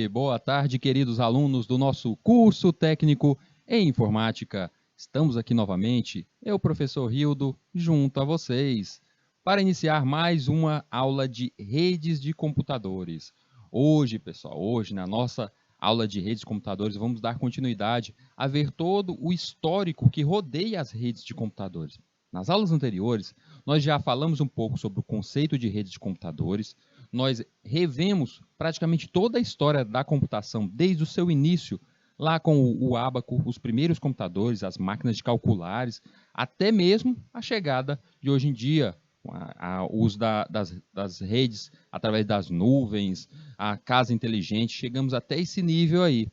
Boa tarde, queridos alunos do nosso curso técnico em informática. Estamos aqui novamente, eu, professor Rildo, junto a vocês, para iniciar mais uma aula de redes de computadores. Hoje, pessoal, na nossa aula de redes de computadores, vamos dar continuidade a ver todo o histórico que rodeia as redes de computadores. Nas aulas anteriores, nós já falamos um pouco sobre o conceito de redes de computadores. Nós revemos praticamente toda a história da computação, desde o seu início, lá com o ábaco, os primeiros computadores, as máquinas de calculares, até mesmo a chegada de hoje em dia, o uso das redes através das nuvens, a casa inteligente, chegamos até esse nível aí.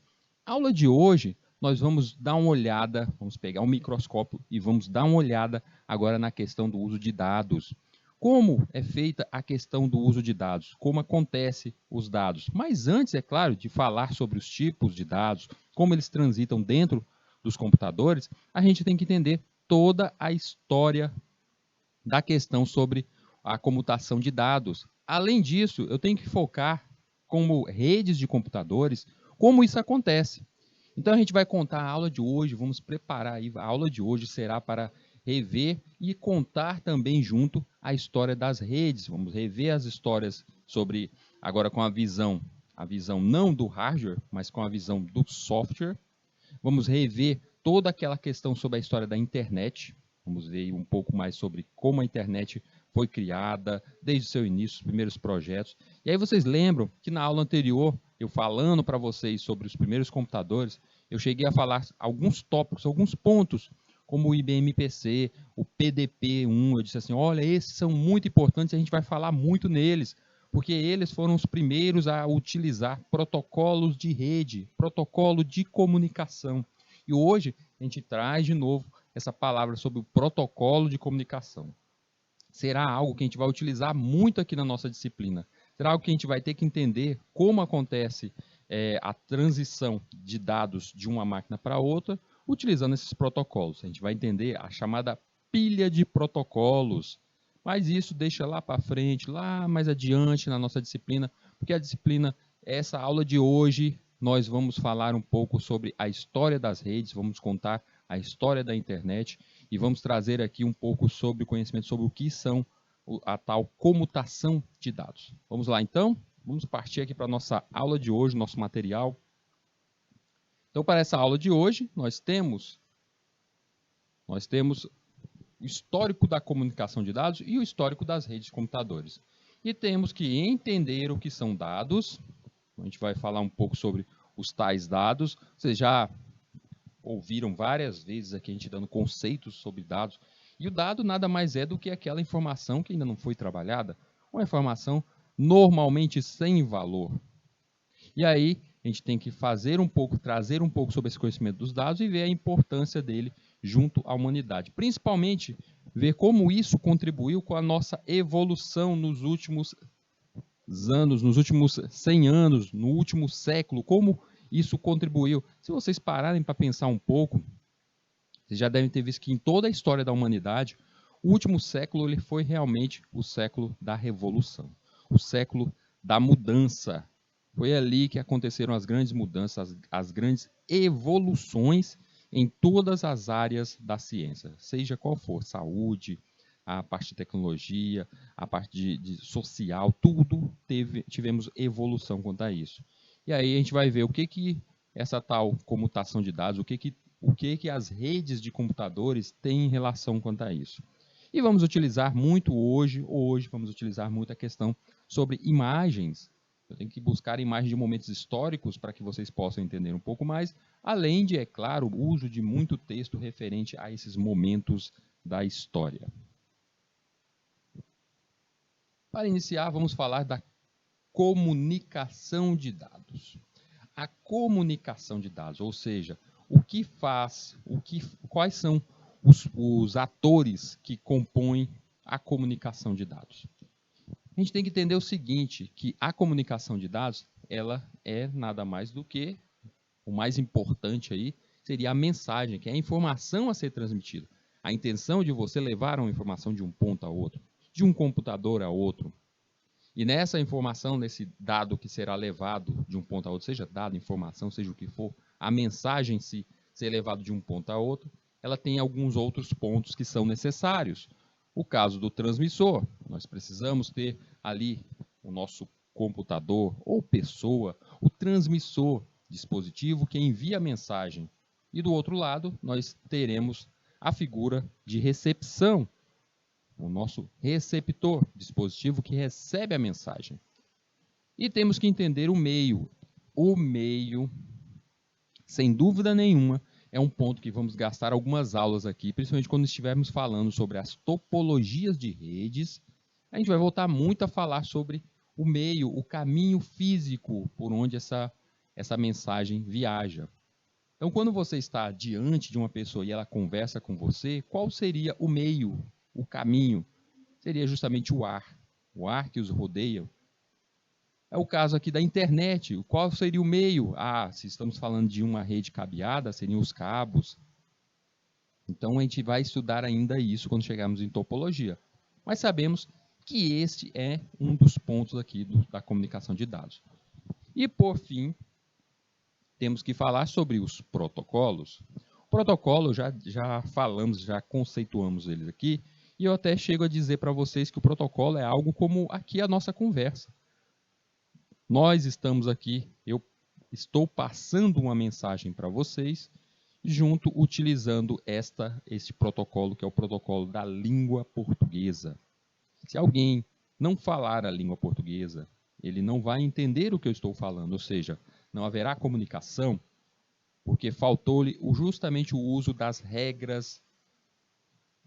A aula de hoje, nós vamos dar uma olhada, vamos pegar um microscópio e vamos dar uma olhada agora na questão do uso de dados. Como é feita a questão do uso de dados? Como acontece os dados? Mas antes, é claro, de falar sobre os tipos de dados, como eles transitam dentro dos computadores, a gente tem que entender toda a história da questão sobre a comutação de dados. Além disso, eu tenho que focar como redes de computadores, como isso acontece. Então a gente vai contar a aula de hoje, vamos preparar aí, a aula de hoje será para rever e contar também junto a história das redes. Vamos rever as histórias sobre, agora com a visão não do hardware, mas com a visão do software. Vamos rever toda aquela questão sobre a história da internet. Vamos ver um pouco mais sobre como a internet foi criada, desde o seu início, os primeiros projetos. E aí vocês lembram que na aula anterior, eu falando para vocês sobre os primeiros computadores, eu cheguei a falar alguns tópicos, alguns pontos, como o IBM PC, o PDP-1. Eu disse assim, olha, esses são muito importantes, a gente vai falar muito neles, porque eles foram os primeiros a utilizar protocolos de rede, protocolo de comunicação. E hoje a gente traz de novo essa palavra sobre o protocolo de comunicação. Será algo que a gente vai utilizar muito aqui na nossa disciplina. Será algo que a gente vai ter que entender como acontece a transição de dados de uma máquina para outra, utilizando esses protocolos. A gente vai entender a chamada pilha de protocolos. Mas isso deixa lá para frente, lá mais adiante na nossa disciplina, porque a disciplina, essa aula de hoje, nós vamos falar um pouco sobre a história das redes, vamos contar a história da internet e vamos trazer aqui um pouco sobre o conhecimento sobre o que são a tal comutação de dados. Vamos lá então? Vamos partir aqui para a nossa aula de hoje, nosso material. Então, para essa aula de hoje, nós temos o histórico da comunicação de dados e o histórico das redes de computadores. E temos que entender o que são dados. A gente vai falar um pouco sobre os tais dados. Vocês já ouviram várias vezes aqui a gente dando conceitos sobre dados. E o dado nada mais é do que aquela informação que ainda não foi trabalhada, uma informação normalmente sem valor. E aí a gente tem que trazer um pouco sobre esse conhecimento dos dados e ver a importância dele junto à humanidade. Principalmente ver como isso contribuiu com a nossa evolução nos últimos anos, nos últimos 100 anos, no último século, como isso contribuiu. Se vocês pararem para pensar um pouco, vocês já devem ter visto que em toda a história da humanidade, o último século ele foi realmente o século da revolução, o século da mudança. Foi ali que aconteceram as grandes mudanças, as grandes evoluções em todas as áreas da ciência, seja qual for, saúde, a parte de tecnologia, a parte de social, tudo tivemos evolução quanto a isso. E aí a gente vai ver o que essa tal comutação de dados, o que as redes de computadores têm em relação quanto a isso. E vamos utilizar muito hoje vamos utilizar muito a questão sobre imagens. Eu tenho que buscar imagens de momentos históricos para que vocês possam entender um pouco mais, além de, é claro, o uso de muito texto referente a esses momentos da história. Para iniciar, vamos falar da comunicação de dados. A comunicação de dados, ou seja, o que faz, quais são os atores que compõem a comunicação de dados. A gente tem que entender o seguinte, que a comunicação de dados ela é nada mais do que, o mais importante aí, seria a mensagem, que é a informação a ser transmitida. A intenção de você levar uma informação de um ponto a outro, de um computador a outro. E nessa informação, nesse dado que será levado de um ponto a outro, seja dado, informação, seja o que for, a mensagem em si ser levado de um ponto a outro, ela tem alguns outros pontos que são necessários. O caso do transmissor, nós precisamos ter ali o nosso computador ou pessoa, o transmissor, dispositivo que envia a mensagem. E do outro lado, nós teremos a figura de recepção, o nosso receptor, dispositivo que recebe a mensagem. E temos que entender o meio. O meio, sem dúvida nenhuma, é um ponto que vamos gastar algumas aulas aqui, principalmente quando estivermos falando sobre as topologias de redes. A gente vai voltar muito a falar sobre o meio, o caminho físico por onde essa mensagem viaja. Então, quando você está diante de uma pessoa e ela conversa com você, qual seria o meio, o caminho? Seria justamente o ar que os rodeia. É o caso aqui da internet. Qual seria o meio? Se estamos falando de uma rede cabeada, seriam os cabos. Então, a gente vai estudar ainda isso quando chegarmos em topologia. Mas sabemos que este é um dos pontos aqui da comunicação de dados. E, por fim, temos que falar sobre os protocolos. O protocolo, já falamos, já conceituamos eles aqui, e eu até chego a dizer para vocês que o protocolo é algo como aqui a nossa conversa. Nós estamos aqui, eu estou passando uma mensagem para vocês, utilizando este protocolo, que é o protocolo da língua portuguesa. Se alguém não falar a língua portuguesa, ele não vai entender o que eu estou falando, ou seja, não haverá comunicação, porque faltou-lhe justamente o uso das regras,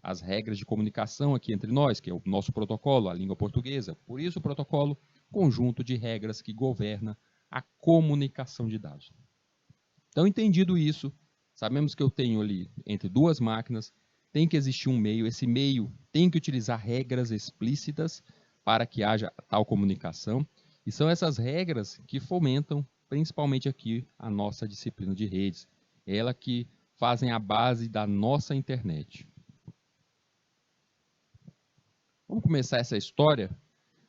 as regras de comunicação aqui entre nós, que é o nosso protocolo, a língua portuguesa. Por isso o protocolo, conjunto de regras que governa a comunicação de dados. Então, entendido isso, sabemos que eu tenho ali entre duas máquinas, tem que existir um meio, esse meio tem que utilizar regras explícitas para que haja tal comunicação, e são essas regras que fomentam principalmente aqui a nossa disciplina de redes, ela que fazem a base da nossa internet. Vamos começar essa história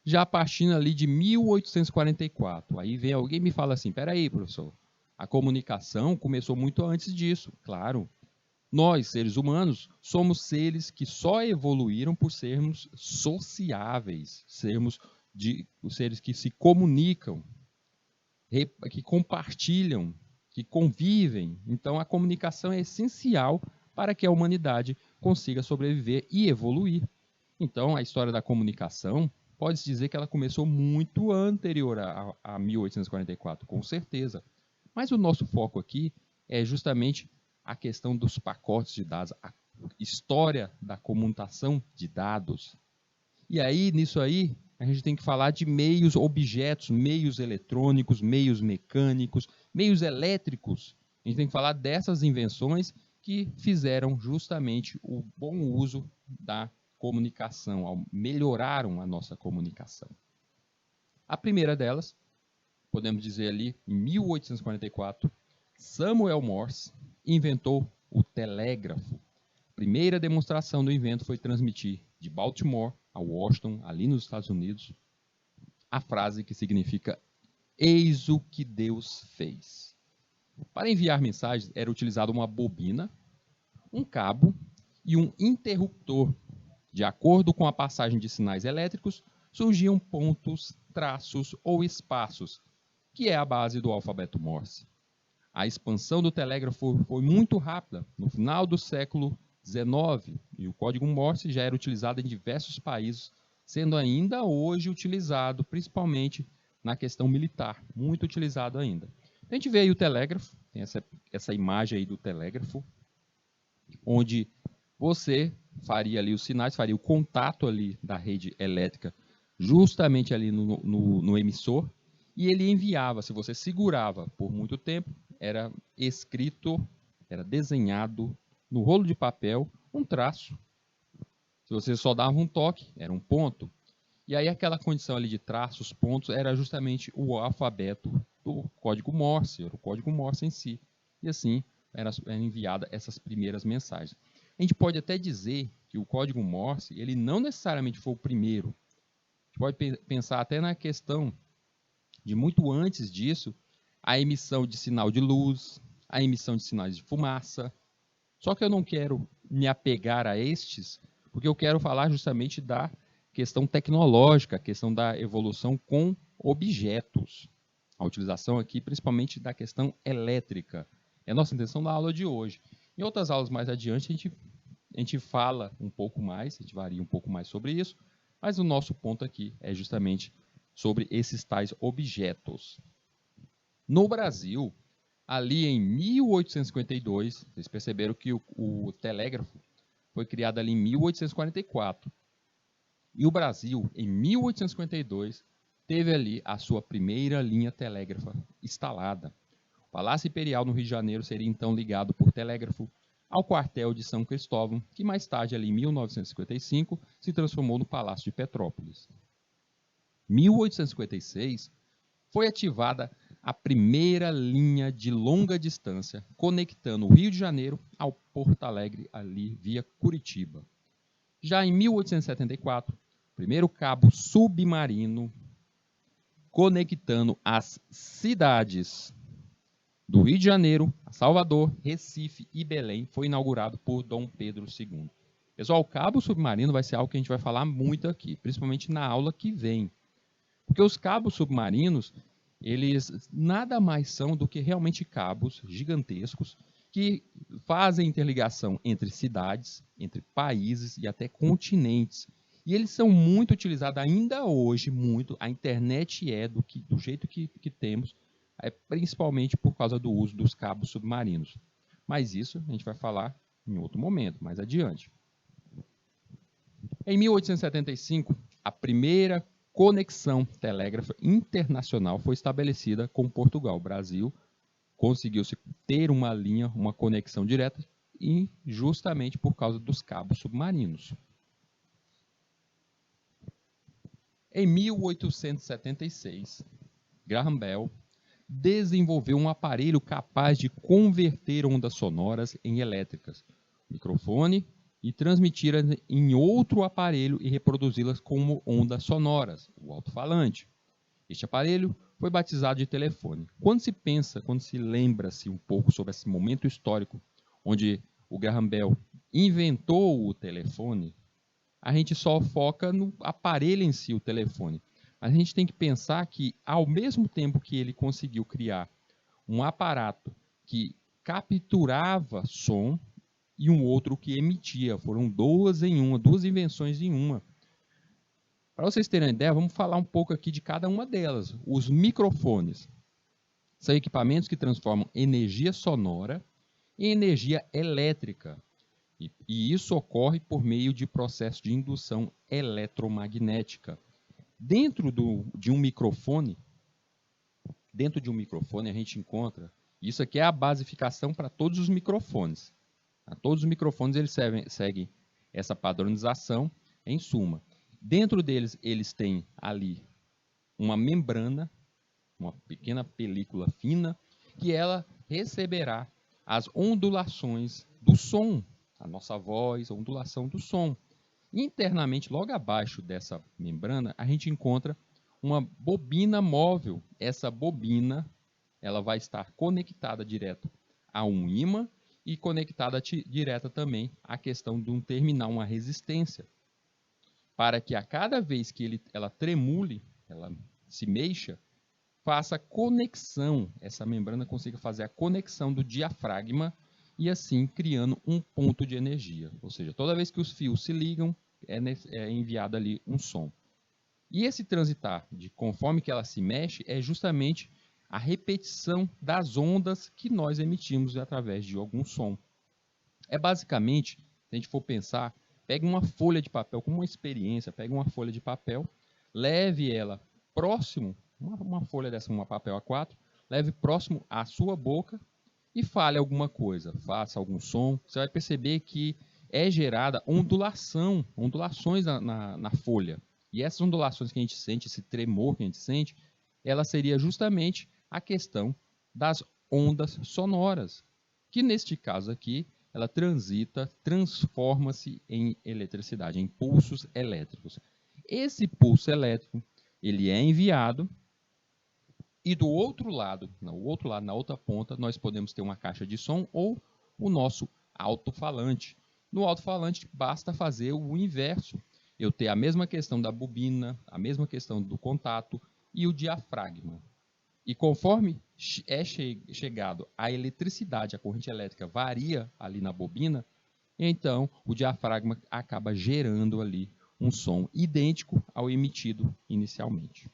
já partindo ali de 1844. Aí vem alguém e me fala assim, peraí, professor, a comunicação começou muito antes disso. Claro, nós, seres humanos, somos seres que só evoluíram por sermos sociáveis, sermos os seres que se comunicam, que compartilham, que convivem. Então, a comunicação é essencial para que a humanidade consiga sobreviver e evoluir. Então, a história da comunicação, pode-se dizer que ela começou muito anterior a 1844, com certeza. Mas o nosso foco aqui é justamente a questão dos pacotes de dados, a história da comutação de dados. E aí, nisso aí, a gente tem que falar de meios, objetos, meios eletrônicos, meios mecânicos, meios elétricos. A gente tem que falar dessas invenções que fizeram justamente o bom uso da comunicação, melhoraram a nossa comunicação. A primeira delas, podemos dizer ali, em 1844, Samuel Morse inventou o telégrafo. A primeira demonstração do invento foi transmitir de Baltimore a Washington, ali nos Estados Unidos, a frase que significa "Eis o que Deus fez". Para enviar mensagens era utilizada uma bobina, um cabo e um interruptor. De acordo com a passagem de sinais elétricos, surgiam pontos, traços ou espaços, que é a base do alfabeto Morse. A expansão do telégrafo foi muito rápida. No final do século XIX, e o código Morse já era utilizado em diversos países, sendo ainda hoje utilizado, principalmente na questão militar, muito utilizado ainda. A gente vê aí o telégrafo, tem essa imagem aí do telégrafo, onde você faria ali os sinais, faria o contato ali da rede elétrica justamente ali no emissor, e ele enviava, se você segurava por muito tempo, era escrito, era desenhado no rolo de papel um traço. Se você só dava um toque, era um ponto. E aí aquela condição ali de traços, pontos, era justamente o alfabeto do código Morse, era o código Morse em si. E assim era enviada essas primeiras mensagens. A gente pode até dizer que o código Morse, ele não necessariamente foi o primeiro. A gente pode pensar até na questão de muito antes disso, a emissão de sinal de luz, a emissão de sinais de fumaça. Só que eu não quero me apegar a estes, porque eu quero falar justamente da questão tecnológica, a questão da evolução com objetos. A utilização aqui, principalmente da questão elétrica. É a nossa intenção da aula de hoje. Em outras aulas mais adiante, a gente fala um pouco mais, a gente varia um pouco mais sobre isso, mas o nosso ponto aqui é justamente sobre esses tais objetos. No Brasil, ali em 1852, vocês perceberam que o telégrafo foi criado ali em 1844. E o Brasil, em 1852, teve ali a sua primeira linha telégrafa instalada. O Palácio Imperial no Rio de Janeiro seria então ligado por telégrafo ao quartel de São Cristóvão, que mais tarde, ali em 1955, se transformou no Palácio de Petrópolis. Em 1856, foi ativada a primeira linha de longa distância, conectando o Rio de Janeiro ao Porto Alegre, ali via Curitiba. Já em 1874, o primeiro cabo submarino conectando as cidades do Rio de Janeiro, Salvador, Recife e Belém foi inaugurado por Dom Pedro II. Pessoal, o cabo submarino vai ser algo que a gente vai falar muito aqui, principalmente na aula que vem. Porque os cabos submarinos, eles nada mais são do que realmente cabos gigantescos que fazem interligação entre cidades, entre países e até continentes. E eles são muito utilizados ainda hoje, muito. A internet do jeito que temos, principalmente por causa do uso dos cabos submarinos. Mas isso a gente vai falar em outro momento, mais adiante. Em 1875, a primeira conexão telégrafa internacional foi estabelecida com Portugal. O Brasil conseguiu-se ter uma linha, uma conexão direta, e justamente por causa dos cabos submarinos. Em 1876, Graham Bell desenvolveu um aparelho capaz de converter ondas sonoras em elétricas, microfone, e transmiti-las em outro aparelho e reproduzi-las como ondas sonoras, o alto-falante. Este aparelho foi batizado de telefone. Quando se lembra-se um pouco sobre esse momento histórico, onde o Graham Bell inventou o telefone, a gente só foca no aparelho em si, o telefone. Mas a gente tem que pensar que, ao mesmo tempo que ele conseguiu criar um aparato que capturava som e um outro que emitia, foram duas invenções em uma. Para vocês terem uma ideia, vamos falar um pouco aqui de cada uma delas. Os microfones são equipamentos que transformam energia sonora em energia elétrica. E isso ocorre por meio de processo de indução eletromagnética. Dentro de um microfone a gente encontra, isso aqui é a basificação para todos os microfones. Todos os microfones eles seguem essa padronização em suma. Dentro deles, eles têm ali uma membrana, uma pequena película fina, que ela receberá as ondulações do som, a nossa voz, a ondulação do som. Internamente, logo abaixo dessa membrana, a gente encontra uma bobina móvel. Essa bobina ela vai estar conectada direto a um ímã e conectada direta também à questão de um terminal, uma resistência, para que a cada vez que ela tremule, ela se mexa, faça conexão, essa membrana consiga fazer a conexão do diafragma e assim criando um ponto de energia. Ou seja, toda vez que os fios se ligam, é enviado ali um som. E esse transitar, conforme que ela se mexe, é justamente a repetição das ondas que nós emitimos através de algum som. É basicamente, se a gente for pensar, pegue uma folha de papel, como uma experiência, pegue uma folha de papel, leve ela próximo, uma folha dessa, um papel A4, leve próximo à sua boca e fale alguma coisa, faça algum som. Você vai perceber que é gerada ondulações na folha. E essas ondulações que a gente sente, esse tremor que a gente sente, ela seria justamente a questão das ondas sonoras, que neste caso aqui, ela transforma-se em eletricidade, em pulsos elétricos. Esse pulso elétrico, ele é enviado e do outro lado, na outra ponta, nós podemos ter uma caixa de som ou o nosso alto-falante. No alto-falante, basta fazer o inverso. Eu ter a mesma questão da bobina, a mesma questão do contato e o diafragma. E conforme é chegado a eletricidade, a corrente elétrica varia ali na bobina, então o diafragma acaba gerando ali um som idêntico ao emitido inicialmente.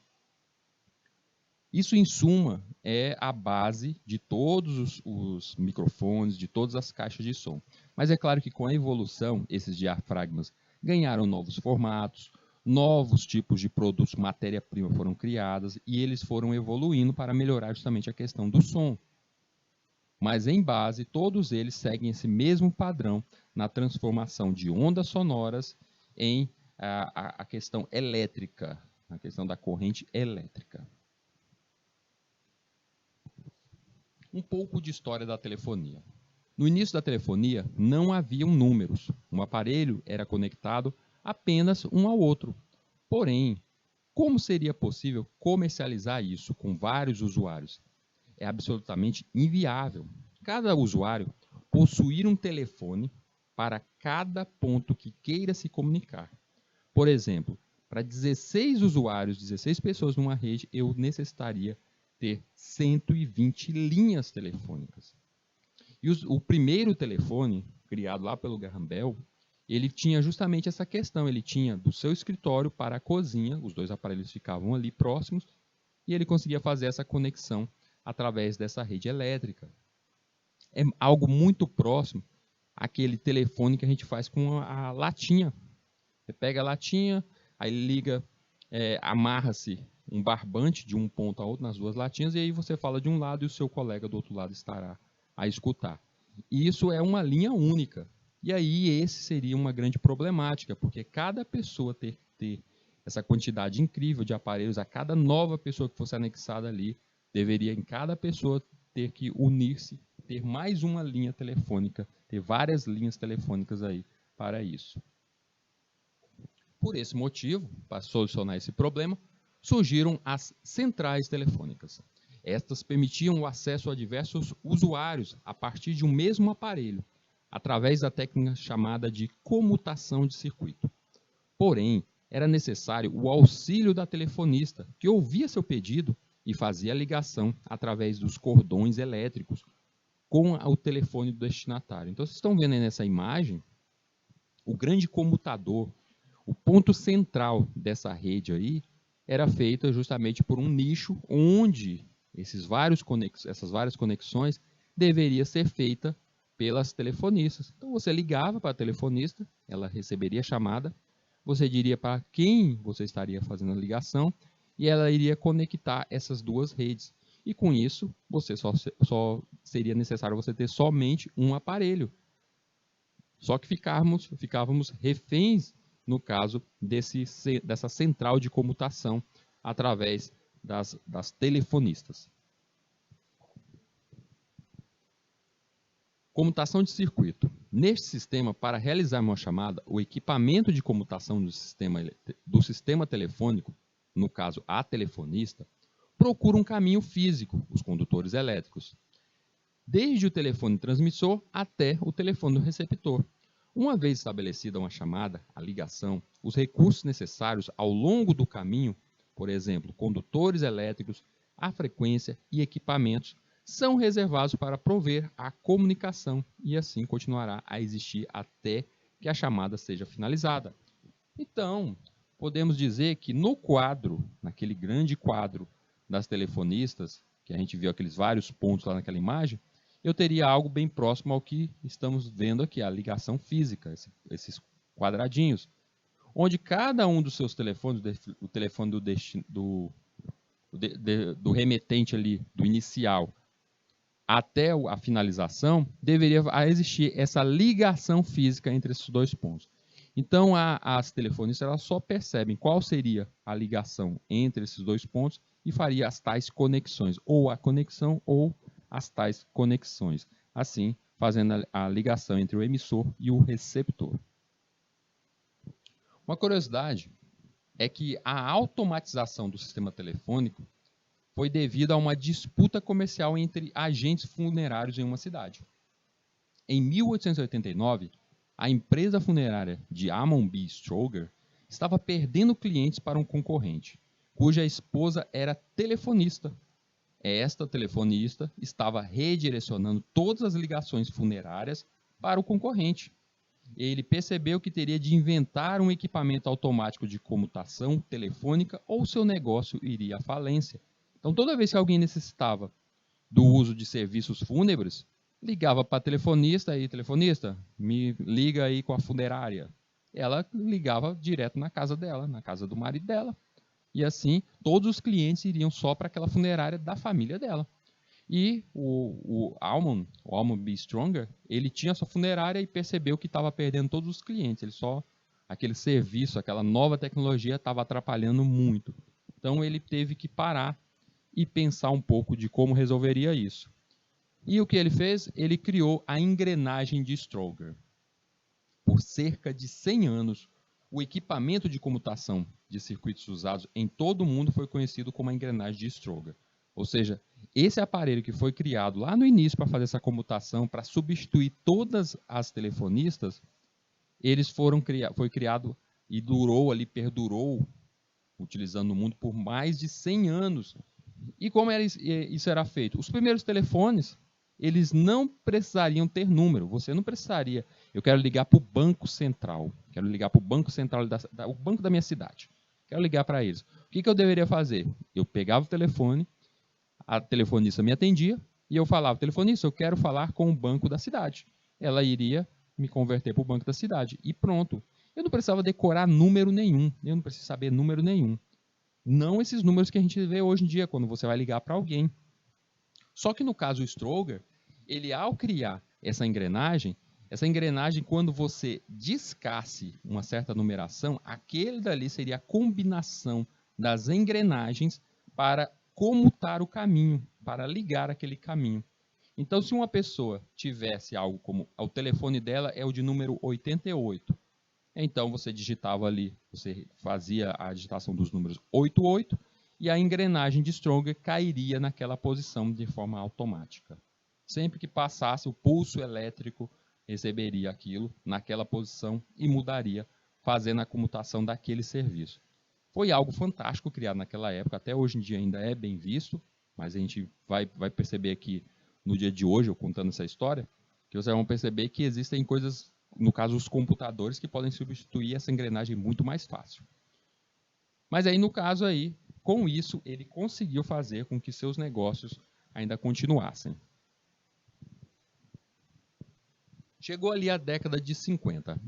Isso, em suma, é a base de todos os microfones, de todas as caixas de som. Mas é claro que com a evolução, esses diafragmas ganharam novos formatos, novos tipos de produtos, matéria-prima foram criadas e eles foram evoluindo para melhorar justamente a questão do som. Mas, em base, todos eles seguem esse mesmo padrão na transformação de ondas sonoras em a questão elétrica, a questão da corrente elétrica. Um pouco de história da telefonia. No início da telefonia, não haviam números. Um aparelho era conectado apenas um ao outro. Porém, como seria possível comercializar isso com vários usuários? É absolutamente inviável. Cada usuário possuir um telefone para cada ponto que queira se comunicar. Por exemplo, para 16 usuários, 16 pessoas numa rede, eu necessitaria ter 120 linhas telefônicas. E o primeiro telefone, criado lá pelo Graham Bell, ele tinha justamente essa questão. Ele tinha do seu escritório para a cozinha, os dois aparelhos ficavam ali próximos, e ele conseguia fazer essa conexão através dessa rede elétrica. É algo muito próximo àquele telefone que a gente faz com a latinha. Você pega a latinha, aí liga, amarra-se um barbante de um ponto a outro nas duas latinhas, e aí você fala de um lado e o seu colega do outro lado estará a escutar. E isso é uma linha única. E aí esse seria uma grande problemática, porque cada pessoa ter essa quantidade incrível de aparelhos, a cada nova pessoa que fosse anexada ali, deveria em cada pessoa ter que unir-se, ter mais uma linha telefônica, ter várias linhas telefônicas aí para isso. Por esse motivo, para solucionar esse problema, surgiram as centrais telefônicas. Estas permitiam o acesso a diversos usuários a partir de um mesmo aparelho, através da técnica chamada de comutação de circuito. Porém, era necessário o auxílio da telefonista, que ouvia seu pedido e fazia a ligação através dos cordões elétricos com o telefone do destinatário. Então, vocês estão vendo aí nessa imagem o grande comutador, o ponto central dessa rede aí, era feita justamente por um nicho onde essas várias conexões deveria ser feita pelas telefonistas. Então você ligava para a telefonista, ela receberia a chamada, você diria para quem você estaria fazendo a ligação e ela iria conectar essas duas redes. E com isso, você só seria necessário você ter somente um aparelho. Só que ficávamos reféns, no caso, dessa central de comutação através das telefonistas. Comutação de circuito. Neste sistema, para realizar uma chamada, o equipamento de comutação do sistema telefônico, no caso a telefonista, procura um caminho físico, os condutores elétricos, desde o telefone transmissor até o telefone do receptor. Uma vez estabelecida uma chamada, a ligação, os recursos necessários ao longo do caminho, por exemplo, condutores elétricos, a frequência e equipamentos, são reservados para prover a comunicação e assim continuará a existir até que a chamada seja finalizada. Então, podemos dizer que no quadro, naquele grande quadro das telefonistas, que a gente viu aqueles vários pontos lá naquela imagem, eu teria algo bem próximo ao que estamos vendo aqui, a ligação física, esses quadradinhos, onde cada um dos seus telefones, o telefone do remetente ali, do inicial, até a finalização, deveria existir essa ligação física entre esses dois pontos. Então, as telefonistas elas só percebem qual seria a ligação entre esses dois pontos e faria as tais conexões, ou a conexão ou as tais conexões. Assim, fazendo a ligação entre o emissor e o receptor. Uma curiosidade é que a automatização do sistema telefônico foi devido a uma disputa comercial entre agentes funerários em uma cidade. Em 1889, a empresa funerária de Ammon B. Stroger estava perdendo clientes para um concorrente, cuja esposa era telefonista. Esta telefonista estava redirecionando todas as ligações funerárias para o concorrente. Ele percebeu que teria de inventar um equipamento automático de comutação telefônica ou seu negócio iria à falência. Então, toda vez que alguém necessitava do uso de serviços fúnebres, ligava para a telefonista e telefonista, me liga aí com a funerária. Ela ligava direto na casa dela, na casa do marido dela. E assim, todos os clientes iriam só para aquela funerária da família dela. E o Ammon B. Stroger, ele tinha sua funerária e percebeu que estava perdendo todos os clientes. Ele só, aquele serviço, aquela nova tecnologia estava atrapalhando muito. Então ele teve que parar e pensar um pouco de como resolveria isso. E o que ele fez? Ele criou a engrenagem de Stroger. Por cerca de 100 anos, o equipamento de comutação de circuitos usados em todo o mundo foi conhecido como a engrenagem de Stroger. Ou seja, esse aparelho que foi criado lá no início para fazer essa comutação, para substituir todas as telefonistas, foi criado e perdurou, utilizando no mundo por mais de 100 anos. E como isso era feito? Os primeiros telefones, eles não precisariam ter número. Você não precisaria. Eu quero ligar para o Banco Central. Quero ligar para o Banco Central, o banco da minha cidade. Quero ligar para eles. O que eu deveria fazer? Eu pegava o telefone, a telefonista me atendia e eu falava, telefonista, eu quero falar com o banco da cidade. Ela iria me converter para o banco da cidade. E pronto. Eu não precisava decorar número nenhum. Eu não precisava saber número nenhum. Não esses números que a gente vê hoje em dia, quando você vai ligar para alguém. Só que no caso do Stroger, ele ao criar essa engrenagem, quando você descasse uma certa numeração, aquele dali seria a combinação das engrenagens para comutar o caminho, para ligar aquele caminho. Então, se uma pessoa tivesse algo como o telefone dela é o de número 88, então você digitava ali, você fazia a digitação dos números 88 e a engrenagem de Stroger cairia naquela posição de forma automática. Sempre que passasse, o pulso elétrico receberia aquilo naquela posição e mudaria, fazendo a comutação daquele serviço. Foi algo fantástico criado naquela época, até hoje em dia ainda é bem visto, mas a gente vai perceber aqui no dia de hoje, eu contando essa história, que vocês vão perceber que existem coisas, no caso os computadores, que podem substituir essa engrenagem muito mais fácil. Mas aí no caso aí, com isso, ele conseguiu fazer com que seus negócios ainda continuassem. Chegou ali a década de 50.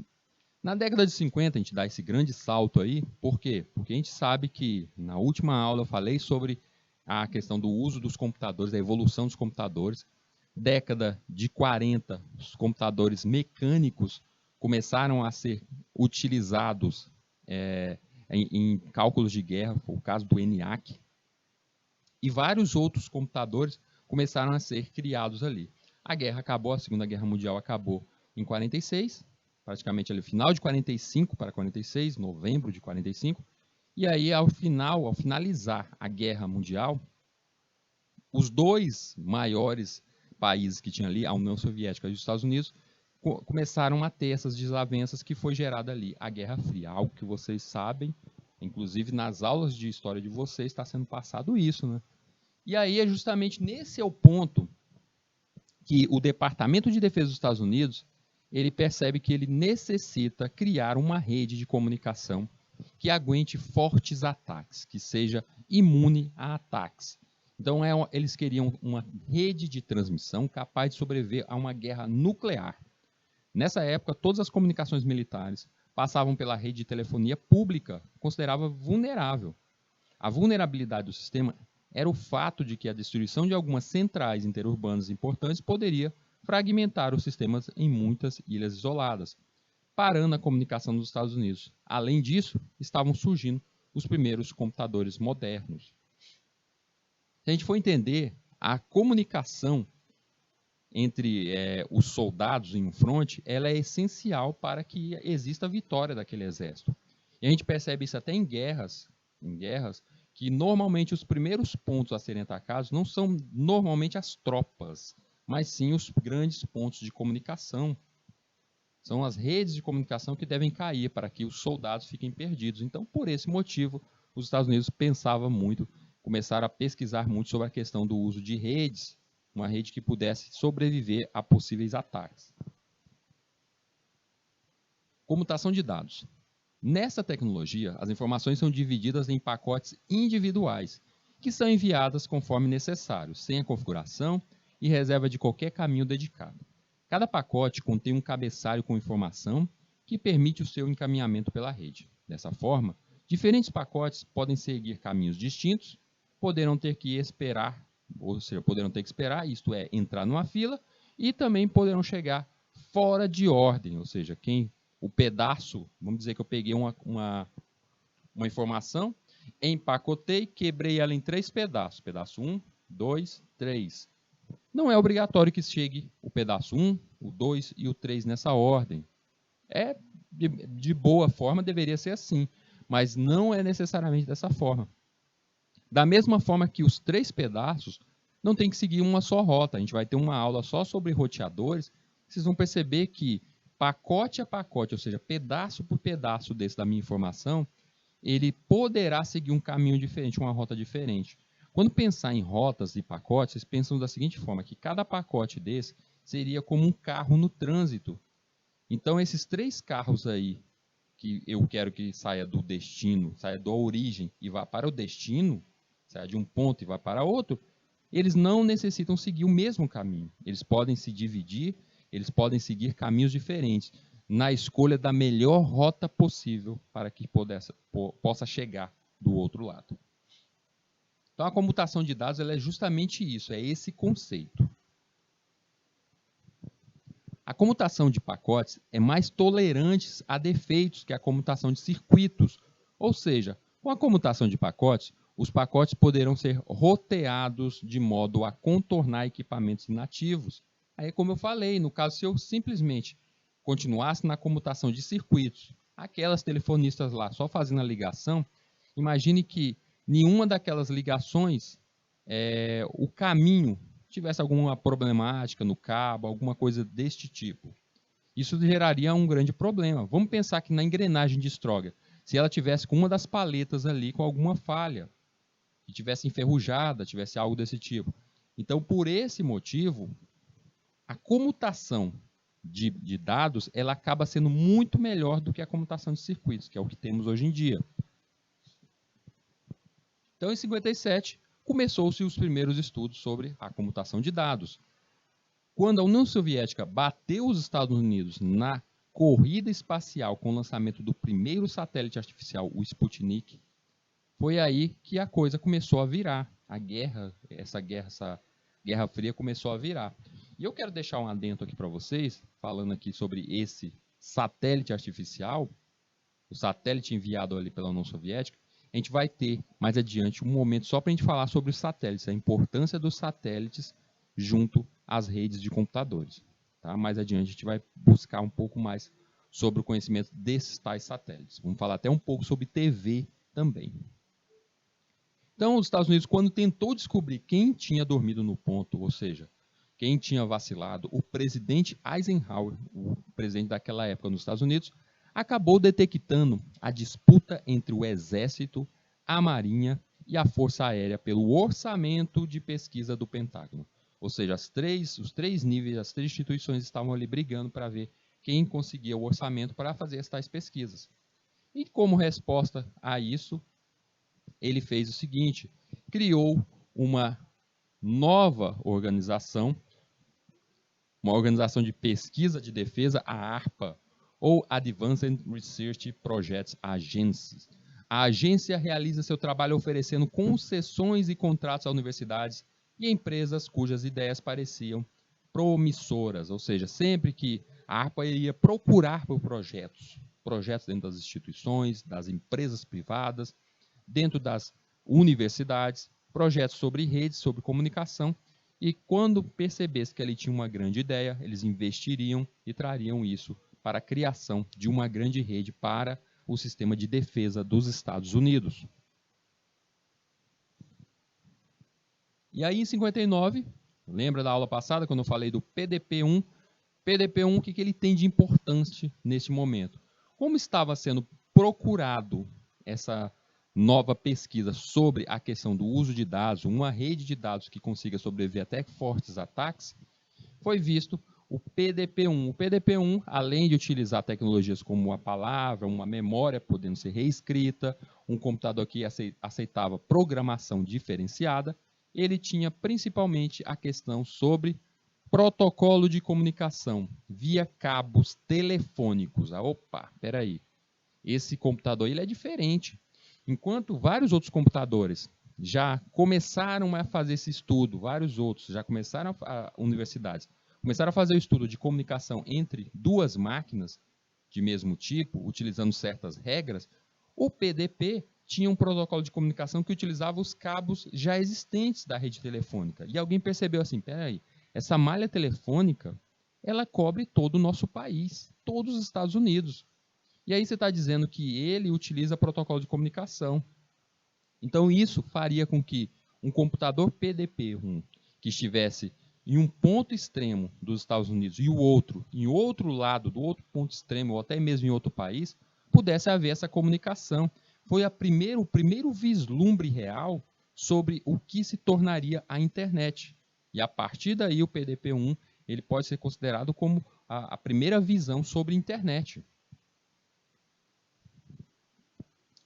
Na década de 50, a gente dá esse grande salto aí. Por quê? Porque a gente sabe que, na última aula, eu falei sobre a questão do uso dos computadores, da evolução dos computadores. Década de 40, os computadores mecânicos começaram a ser utilizados em cálculos de guerra, foi o caso do ENIAC. E vários outros computadores começaram a ser criados ali. A guerra acabou, a Segunda Guerra Mundial acabou em 46, praticamente ali final de 45 para 46, novembro de 45. E aí, ao finalizar a Guerra Mundial, os dois maiores países que tinham ali, a União Soviética e os Estados Unidos, começaram a ter essas desavenças que foi gerada ali, a Guerra Fria, algo que vocês sabem, inclusive nas aulas de história de vocês está sendo passado isso, né? E aí é justamente nesse é o ponto que o Departamento de Defesa dos Estados Unidos, ele percebe que ele necessita criar uma rede de comunicação que aguente fortes ataques, que seja imune a ataques. Então, eles queriam uma rede de transmissão capaz de sobreviver a uma guerra nuclear. Nessa época, todas as comunicações militares passavam pela rede de telefonia pública, considerada vulnerável. A vulnerabilidade do sistema era o fato de que a destruição de algumas centrais interurbanas importantes poderia fragmentar os sistemas em muitas ilhas isoladas. parando a comunicação nos Estados Unidos. Além disso, estavam surgindo os primeiros computadores modernos. Se a gente for entender a comunicação entre os soldados em um fronte, ela é essencial para que exista a vitória daquele exército. E a gente percebe isso até em guerras, que normalmente os primeiros pontos a serem atacados não são normalmente as tropas, mas sim os grandes pontos de comunicação. São as redes de comunicação que devem cair para que os soldados fiquem perdidos. Então, por esse motivo, os Estados Unidos pensavam muito, começaram a pesquisar muito sobre a questão do uso de redes, uma rede que pudesse sobreviver a possíveis ataques. Comutação de dados. Nessa tecnologia, as informações são divididas em pacotes individuais, que são enviadas conforme necessário, sem a configuração e reserva de qualquer caminho dedicado. Cada pacote contém um cabeçalho com informação que permite o seu encaminhamento pela rede. Dessa forma, diferentes pacotes podem seguir caminhos distintos, poderão ter que esperar, isto é, entrar numa fila, e também poderão chegar fora de ordem, ou seja, o pedaço, vamos dizer que eu peguei uma informação, empacotei, quebrei ela em 3 pedaços, pedaço 1, 2, 3. Não é obrigatório que chegue o pedaço 1, o 2 e o 3 nessa ordem. De boa forma deveria ser assim, mas não é necessariamente dessa forma. Da mesma forma que os 3 pedaços não tem que seguir uma só rota. A gente vai ter uma aula só sobre roteadores. Vocês vão perceber que pacote a pacote, ou seja, pedaço por pedaço da minha informação, ele poderá seguir um caminho diferente, uma rota diferente. Quando pensar em rotas e pacotes, vocês pensam da seguinte forma, que cada pacote desse seria como um carro no trânsito. Então, esses 3 carros aí, que eu quero que saia do destino, saia da origem e vá para o destino, saia de um ponto e vá para outro, eles não necessitam seguir o mesmo caminho. Eles podem se dividir, eles podem seguir caminhos diferentes, na escolha da melhor rota possível para que possa chegar do outro lado. Então, a computação de dados ela é justamente isso, é esse conceito. A comutação de pacotes é mais tolerante a defeitos que a comutação de circuitos, ou seja, com a comutação de pacotes, os pacotes poderão ser roteados de modo a contornar equipamentos inativos. Aí, como eu falei, no caso, se eu simplesmente continuasse na comutação de circuitos, aquelas telefonistas lá só fazendo a ligação, imagine que nenhuma daquelas ligações, o caminho tivesse alguma problemática no cabo, alguma coisa deste tipo. Isso geraria um grande problema. Vamos pensar que na engrenagem de Stroger, se ela tivesse com uma das paletas ali com alguma falha, que tivesse enferrujada, tivesse algo desse tipo. Então, por esse motivo, a comutação de dados ela acaba sendo muito melhor do que a comutação de circuitos, que é o que temos hoje em dia. Então, em 1957, começou-se os primeiros estudos sobre a comutação de dados. Quando a União Soviética bateu os Estados Unidos na corrida espacial com o lançamento do primeiro satélite artificial, o Sputnik, foi aí que a coisa começou a virar. Essa Guerra Fria começou a virar. E eu quero deixar um adendo aqui para vocês, falando aqui sobre esse satélite artificial, o satélite enviado ali pela União Soviética. A gente vai ter, mais adiante, um momento só para a gente falar sobre os satélites, a importância dos satélites junto às redes de computadores. Tá? Mais adiante, a gente vai buscar um pouco mais sobre o conhecimento desses tais satélites. Vamos falar até um pouco sobre TV também. Então, os Estados Unidos, quando tentou descobrir quem tinha dormido no ponto, ou seja, quem tinha vacilado, o presidente Eisenhower, o presidente daquela época nos Estados Unidos, acabou detectando a disputa entre o Exército, a Marinha e a Força Aérea pelo orçamento de pesquisa do Pentágono. Ou seja, os três níveis, as 3 instituições estavam ali brigando para ver quem conseguia o orçamento para fazer as tais pesquisas. E como resposta a isso, ele fez o seguinte, criou uma nova organização, uma organização de pesquisa de defesa, a ARPA, ou Advanced Research Projects Agency. A agência realiza seu trabalho oferecendo concessões e contratos a universidades e empresas cujas ideias pareciam promissoras, ou seja, sempre que A ARPA iria procurar por projetos dentro das instituições, das empresas privadas, dentro das universidades, projetos sobre redes, sobre comunicação, e quando percebesse que ele tinha uma grande ideia, eles investiriam e trariam isso para a criação de uma grande rede para o sistema de defesa dos Estados Unidos. E aí, em 59, lembra da aula passada, quando eu falei do PDP-1? PDP-1, o que ele tem de importante neste momento? Como estava sendo procurado essa nova pesquisa sobre a questão do uso de dados, uma rede de dados que consiga sobreviver até fortes ataques, foi visto o PDP-1. O PDP-1, além de utilizar tecnologias como a palavra, uma memória podendo ser reescrita, um computador que aceitava programação diferenciada, ele tinha principalmente a questão sobre protocolo de comunicação via cabos telefônicos. Opa, espera aí. Esse computador ele é diferente. Enquanto vários outros computadores já começaram a fazer esse estudo, vários outros já começaram, universidades, começaram a fazer o estudo de comunicação entre duas máquinas de mesmo tipo, utilizando certas regras, o PDP tinha um protocolo de comunicação que utilizava os cabos já existentes da rede telefônica. E alguém percebeu assim, peraí, essa malha telefônica, ela cobre todo o nosso país, todos os Estados Unidos. E aí você está dizendo que ele utiliza protocolo de comunicação. Então isso faria com que um computador PDP-1 que estivesse em um ponto extremo dos Estados Unidos e o outro em outro lado do outro ponto extremo, ou até mesmo em outro país, pudesse haver essa comunicação. Foi o primeiro vislumbre real sobre o que se tornaria a internet. E a partir daí o PDP-1 ele pode ser considerado como a primeira visão sobre a internet.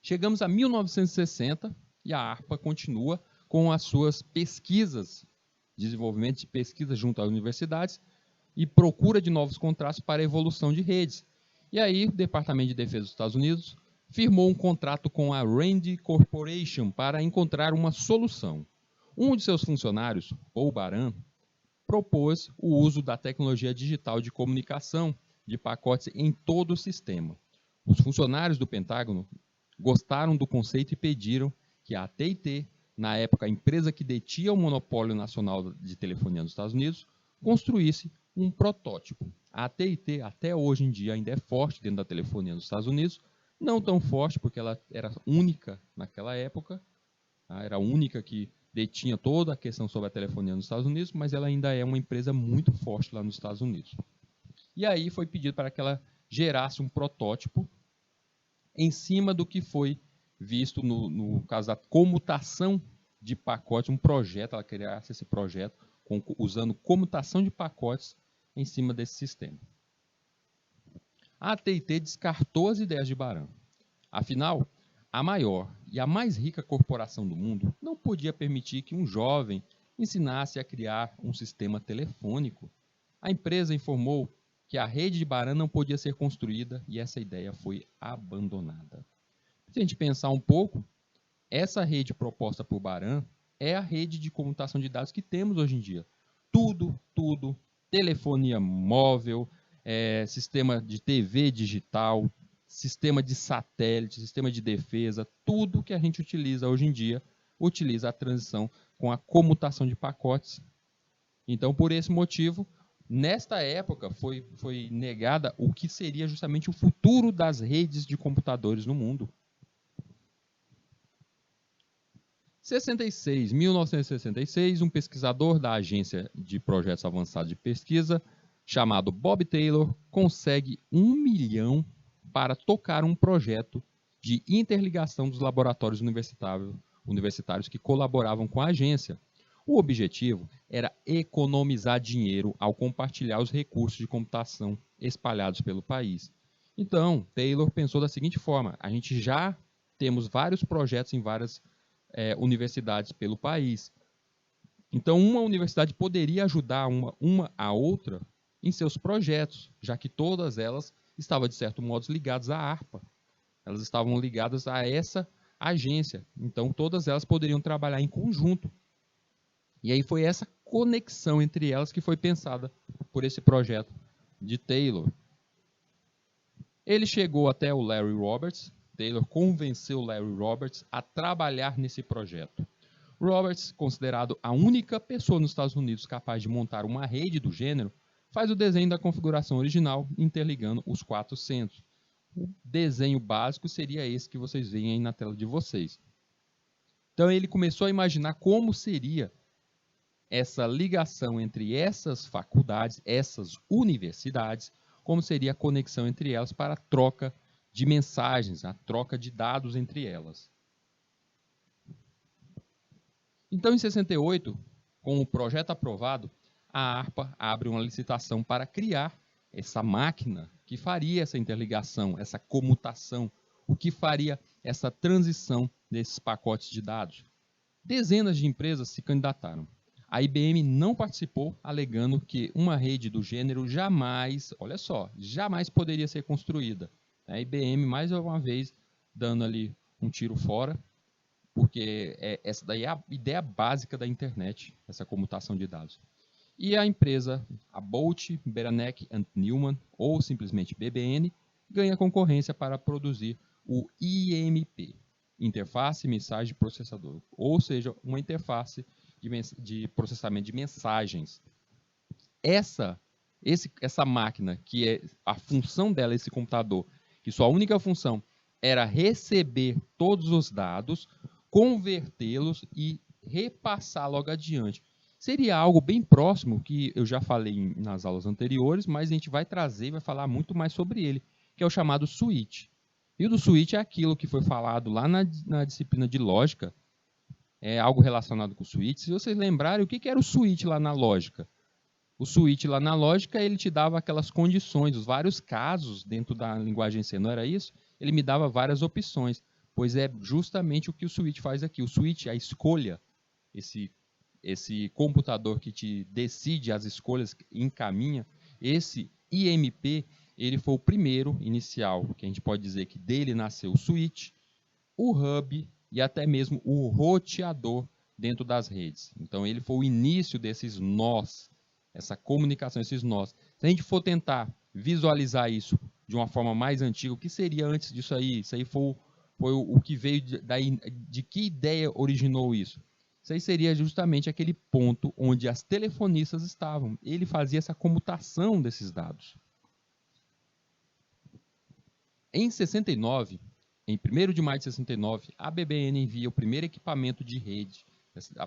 Chegamos a 1960 e a ARPA continua com as suas pesquisas, desenvolvimento de pesquisas junto às universidades e procura de novos contratos para a evolução de redes. E aí o Departamento de Defesa dos Estados Unidos firmou um contrato com a RAND Corporation para encontrar uma solução. Um de seus funcionários, Paul Baran, propôs o uso da tecnologia digital de comunicação de pacotes em todo o sistema. Os funcionários do Pentágono gostaram do conceito e pediram que a AT&T, na época a empresa que detinha o monopólio nacional de telefonia nos Estados Unidos, construísse um protótipo. A AT&T até hoje em dia ainda é forte dentro da telefonia nos Estados Unidos, não tão forte porque ela era única naquela época, era a única que detinha toda a questão sobre a telefonia nos Estados Unidos, mas ela ainda é uma empresa muito forte lá nos Estados Unidos. E aí foi pedido para que ela gerasse um protótipo em cima do que foi visto no caso da comutação de pacotes, um projeto, ela criasse esse projeto usando comutação de pacotes em cima desse sistema. A AT&T descartou as ideias de Baran. Afinal, a maior e a mais rica corporação do mundo não podia permitir que um jovem ensinasse a criar um sistema telefônico. A empresa informou que a rede de Baran não podia ser construída e essa ideia foi abandonada. Se a gente pensar um pouco, essa rede proposta por Baran é a rede de comutação de dados que temos hoje em dia. Tudo, telefonia móvel, sistema de TV digital, sistema de satélite, sistema de defesa, tudo que a gente utiliza hoje em dia, utiliza a transição com a comutação de pacotes. Então, por esse motivo, nesta época foi negada o que seria justamente o futuro das redes de computadores no mundo. 1966, um pesquisador da Agência de Projetos Avançados de Pesquisa, chamado Bob Taylor, consegue 1 milhão para tocar um projeto de interligação dos laboratórios universitários que colaboravam com a agência. O objetivo era economizar dinheiro ao compartilhar os recursos de computação espalhados pelo país. Então, Taylor pensou da seguinte forma: a gente já temos vários projetos em várias universidades pelo país. Então, uma universidade poderia ajudar uma a outra em seus projetos, já que todas elas estavam, de certo modo, ligadas à ARPA. Elas estavam ligadas a essa agência. Então, todas elas poderiam trabalhar em conjunto. E aí foi essa conexão entre elas que foi pensada por esse projeto de Taylor. Ele chegou até o Larry Roberts. Taylor convenceu Larry Roberts a trabalhar nesse projeto. Roberts, considerado a única pessoa nos Estados Unidos capaz de montar uma rede do gênero, faz o desenho da configuração original, interligando os 4 centros. O desenho básico seria esse que vocês veem aí na tela de vocês. Então ele começou a imaginar como seria essa ligação entre essas faculdades, essas universidades, como seria a conexão entre elas para a troca de mensagens, a troca de dados entre elas. Então, em 68, com o projeto aprovado, a ARPA abre uma licitação para criar essa máquina que faria essa interligação, essa comutação, o que faria essa transição desses pacotes de dados. Dezenas de empresas se candidataram. A IBM não participou, alegando que uma rede do gênero jamais, olha só, jamais poderia ser construída. A IBM, mais uma vez, dando ali um tiro fora, porque essa daí é a ideia básica da internet, essa comutação de dados. E a empresa, a Bolt, Beranek & Newman, ou simplesmente BBN, ganha concorrência para produzir o IMP, Interface Mensagem Processador, ou seja, uma interface de processamento de mensagens. Essa máquina, que é a função dela, esse computador, que sua única função era receber todos os dados, convertê-los e repassar logo adiante. Seria algo bem próximo, que eu já falei nas aulas anteriores, mas a gente vai trazer e vai falar muito mais sobre ele, que é o chamado switch. E o do switch é aquilo que foi falado lá na disciplina de lógica, é algo relacionado com o switch. Se vocês lembrarem, o que era o switch lá na lógica? O switch lá na lógica, ele te dava aquelas condições, os vários casos dentro da linguagem C, não era isso? Ele me dava várias opções, pois é justamente o que o switch faz aqui. O switch é a escolha, esse computador que te decide as escolhas, encaminha. Esse IMP, ele foi o primeiro inicial, que a gente pode dizer que dele nasceu o switch, o hub e até mesmo o roteador dentro das redes. Então ele foi o início desses nós, essa comunicação, esses nós. Se a gente for tentar visualizar isso de uma forma mais antiga, o que seria antes disso aí? Isso aí foi o que veio de que ideia originou isso? Isso aí seria justamente aquele ponto onde as telefonistas estavam. Ele fazia essa comutação desses dados. Em 69, em 1º de maio de 69, a BBN envia o primeiro equipamento de rede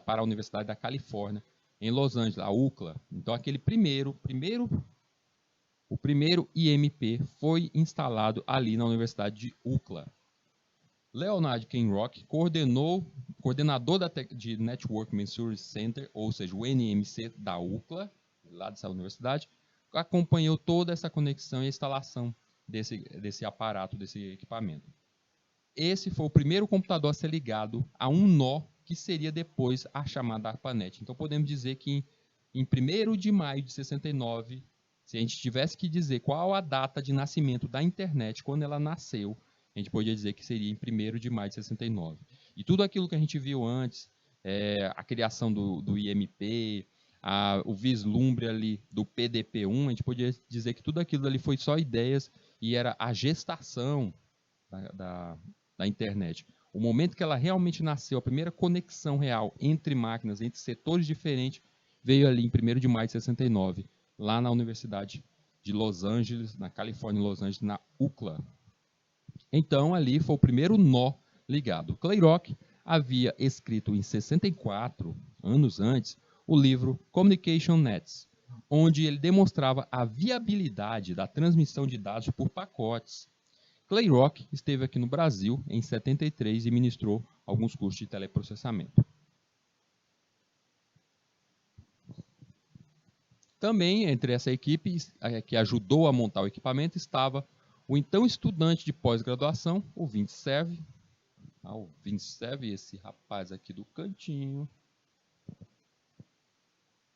para a Universidade da Califórnia, em Los Angeles, a UCLA. Então, aquele o primeiro IMP foi instalado ali na Universidade de UCLA. Leonard Kenrock, coordenador de Network Resource Center, ou seja, o NMC da UCLA, lá dessa universidade, acompanhou toda essa conexão e instalação desse aparato, desse equipamento. Esse foi o primeiro computador a ser ligado a um nó, que seria depois a chamada ARPANET. Então, podemos dizer que em 1º de maio de 69, se a gente tivesse que dizer qual a data de nascimento da internet, quando ela nasceu, a gente poderia dizer que seria em 1º de maio de 69. E tudo aquilo que a gente viu antes, a criação do IMP, o vislumbre ali do PDP-1, a gente poderia dizer que tudo aquilo ali foi só ideias e era a gestação da internet. O momento que ela realmente nasceu, a primeira conexão real entre máquinas, entre setores diferentes, veio ali em 1º de maio de 69, lá na Universidade de Los Angeles, na Califórnia, Los Angeles, na UCLA. Então, ali foi o primeiro nó ligado. Clay-Rock havia escrito em 64, anos antes, o livro Communication Nets, onde ele demonstrava a viabilidade da transmissão de dados por pacotes. Clay-Rock esteve aqui no Brasil em 73 e ministrou alguns cursos de teleprocessamento. Também, entre essa equipe que ajudou a montar o equipamento, estava o então estudante de pós-graduação, o Vint Cerf. O Vint Cerf, esse rapaz aqui do cantinho,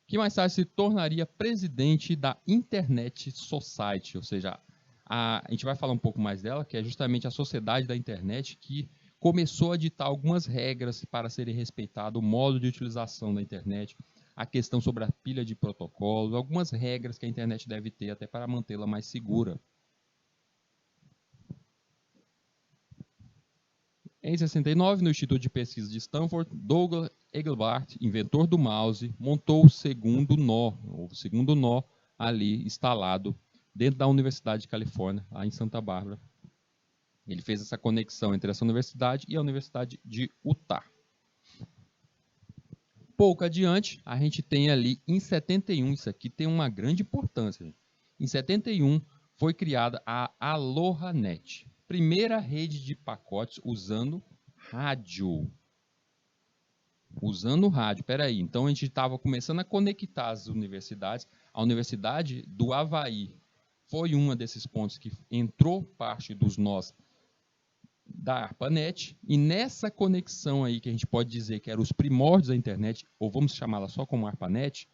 que mais tarde se tornaria presidente da Internet Society, ou seja, a gente vai falar um pouco mais dela, que é justamente a sociedade da internet que começou a ditar algumas regras para serem respeitado o modo de utilização da internet, a questão sobre a pilha de protocolos, algumas regras que a internet deve ter até para mantê-la mais segura. Em 69, no Instituto de Pesquisa de Stanford, Douglas Engelbart, inventor do mouse, montou o segundo nó ali instalado dentro da Universidade de Califórnia, lá em Santa Bárbara. Ele fez essa conexão entre essa universidade e a Universidade de Utah. Pouco adiante, a gente tem ali em 71, isso aqui tem uma grande importância. Em 71, foi criada a AlohaNet, primeira rede de pacotes usando rádio. Peraí, então a gente estava começando a conectar as universidades. A Universidade do Havaí foi uma desses pontos que entrou parte dos nós da ARPANET, e nessa conexão aí, que a gente pode dizer que eram os primórdios da internet, ou vamos chamá-la só como ARPANET,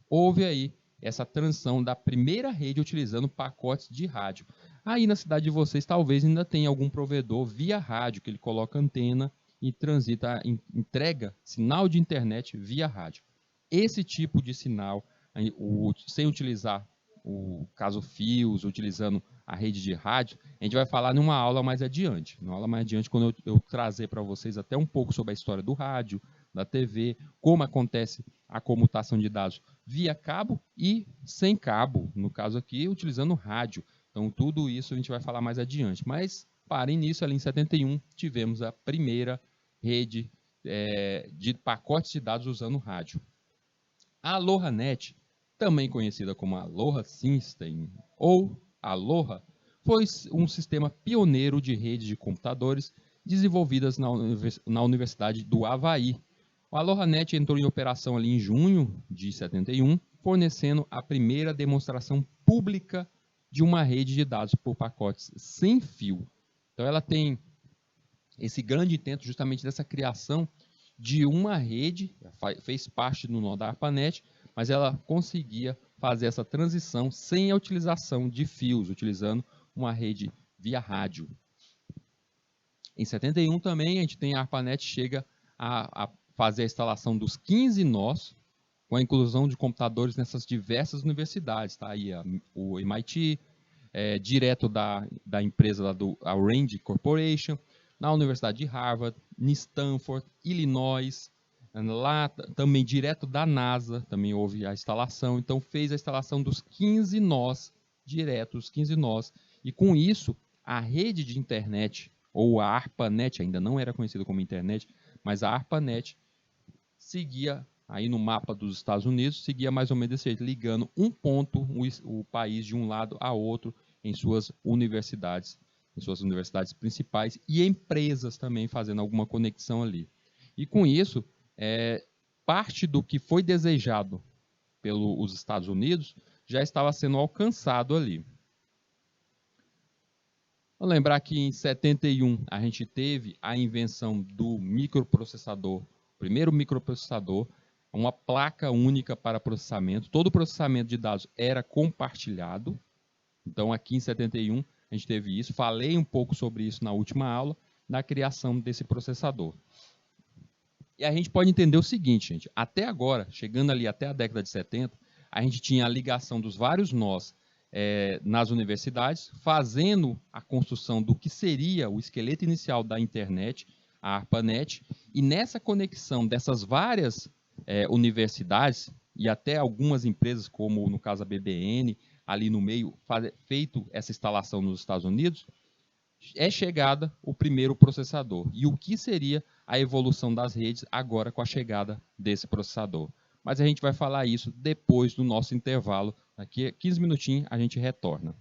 houve aí essa transição da primeira rede utilizando pacotes de rádio. Aí na cidade de vocês talvez ainda tenha algum provedor via rádio, que ele coloca antena e entrega sinal de internet via rádio. Esse tipo de sinal, sem utilizar o caso fios, utilizando a rede de rádio, a gente vai falar numa aula mais adiante. Quando eu trazer para vocês até um pouco sobre a história do rádio, da TV, como acontece a comutação de dados via cabo e sem cabo, no caso aqui, utilizando rádio. Então, tudo isso a gente vai falar mais adiante. Mas, para início, ali em 71, tivemos a primeira rede de pacotes de dados usando rádio. A AlohaNet, também conhecida como Aloha System ou Aloha, foi um sistema pioneiro de redes de computadores desenvolvidas na Universidade do Havaí. O AlohaNet entrou em operação ali em junho de 71, fornecendo a primeira demonstração pública de uma rede de dados por pacotes sem fio. Então ela tem esse grande intento justamente dessa criação de uma rede, fez parte do nó da ARPANET, mas ela conseguia fazer essa transição sem a utilização de fios, utilizando uma rede via rádio. Em 71 também a gente tem a ARPANET chega a fazer a instalação dos 15 nós, com a inclusão de computadores nessas diversas universidades. Tá aí o MIT, direto da empresa lá a Rand Corporation, na Universidade de Harvard, em Stanford, Illinois, lá também direto da NASA, também houve a instalação. Então fez a instalação dos 15 nós, diretos, 15 nós, e com isso a rede de internet, ou a ARPANET, ainda não era conhecida como internet, mas a ARPANET seguia aí no mapa dos Estados Unidos, seguia mais ou menos desse jeito, ligando um ponto, o país de um lado a outro, em suas universidades principais, e empresas também fazendo alguma conexão ali. E com isso, parte do que foi desejado pelos Estados Unidos já estava sendo alcançado ali. Vou lembrar que em 71 a gente teve a invenção do microprocessador, o primeiro microprocessador, uma placa única para processamento. Todo o processamento de dados era compartilhado. Então aqui em 71 a gente teve isso. Falei um pouco sobre isso na última aula, na criação desse processador. E a gente pode entender o seguinte, gente, até agora, chegando ali até a década de 70, a gente tinha a ligação dos vários nós nas universidades, fazendo a construção do que seria o esqueleto inicial da internet, a ARPANET, e nessa conexão dessas várias universidades, e até algumas empresas, como no caso a BBN, ali no meio, feito essa instalação nos Estados Unidos, é chegada o primeiro processador. E o que seria a evolução das redes agora com a chegada desse processador? Mas a gente vai falar isso depois do nosso intervalo. Daqui a 15 minutinhos a gente retorna.